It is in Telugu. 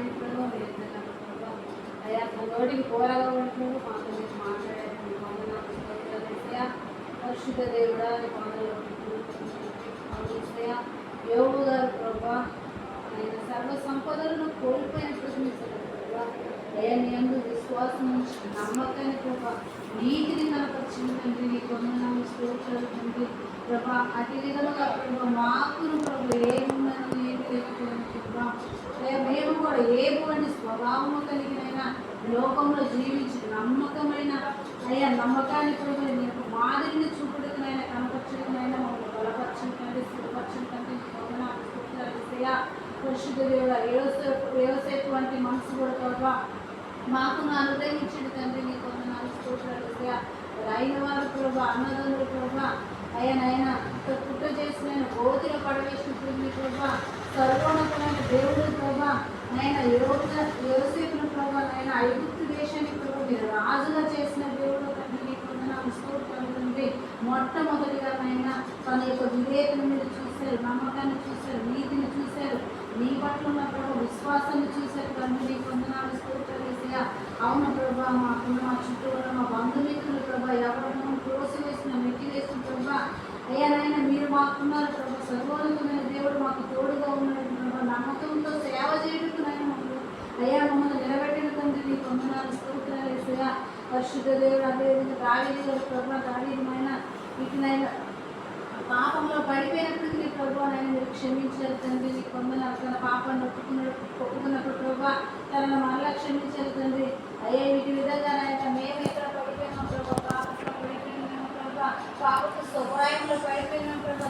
ఇంట్లో లేదన్నారు ప్రభా. అయ్యా నోటికి కూరగా ఉంటున్నాడు మాతో మీరు మాట్లాడారు వందనాలు పరిశుద్ధ దేవుడా వందలు యోగు గారు ప్రభా ఆయన సర్వ సంపదలను కోల్పోయినప్పుడు ప్రభా అయ్యా నీ అందు విశ్వాసం నుంచి నమ్మకాన్ని ప్రభా నీతిని కనపరిచింది తండ్రి నీ వందనాలు స్తోత్రాలు తండ్రి ప్రభా అతి విధముగా ప్రభా మాకును ప్రభు ఏముందని ఏమి లేకపోయిన ప్రభా మేము కూడా ఏటువంటి స్వభావము కలిగిన లోకంలో జీవించి నమ్మకమైన అయ్యా నమ్మకాన్ని ప్రభు నీ యొక్క మాదిరిని చూపుడుకునైనా కనపరచుకునైనా మమ్మల్ని బలపరచుకుంటే స్థిరపరచుకుంటే వందనాలు స్తోత్రాలు పరిశుద్ధ దేవుడా యోసేపు వంటి మనసు కూడా ప్రభా మాకును అనుగ్రహించండి తండ్రి నీ వందనాలు స్తోత్రాలు అయిన వారు ప్రభా అన్నదమ్ములు ప్రభా అయ్యనైనా కుట్ర చేసిన గోతిలో పడవేసినప్పుడు మీ ప్రభా సర్వోన్నతమైన దేవుడు ప్రభా నైనా యోసేపును ప్రభా నైనా ఐగుప్తు దేశానికి ప్రభా మీరు రాజుగా చేసిన దేవుడు తండ్రి నీ వందనాలు స్తోత్రాలు తండ్రి మొట్టమొదటిగా నైనా తన యొక్క వివేకను మీరు చూశారు నమ్మకాన్ని చూశారు నీతిని చూశారు నీ పట్ల ఉన్న ప్రభా విశ్వాసాన్ని చూశారు తండ్రి నీ వందనాలు స్తోత్రాలు అవును ప్రభా మా చుట్టూ ఉన్న మా బంధుమిత్రులు ప్రభా ఎవరైనా కోసి వేసిన మెట్టి వేసిన ప్రభా అయ్యానైనా మీరు మాకున్నారు ప్రభా సర్వోన్నతమైన దేవుడు మాకు తోడుగా ఉన్నాడు ప్రభా నమ్మకంతో సేవ చేయడానికి మమ్మల్ని అయ్యా మమ్మల్ని నిలబెట్టిన తండ్రి నీ వందనాలు స్తోత్రాలు వేసా పరిశుద్ధ దేవుడు అదేవిధంగా దావీదు గారు ప్రభా దావీదునైనా ఇటునైనా పాపంలో పడిపోయినప్పటికీ నీ ప్రభు ఆయన మీరు క్షమించారు తండ్రి నీ కొందరు తన పాపాన్ని ఒప్పుకున్నప్పుడు ప్రభా తనను మరలా క్షమించారు తండ్రి అయ్యే వీటి విధంగా ఆయన మేము ఎక్కడ పడిపోయినాం ప్రభా పాపంలో పడిపోయినాం ప్రభా పాపకు స్వభావంలో పడిపోయినాం ప్రభా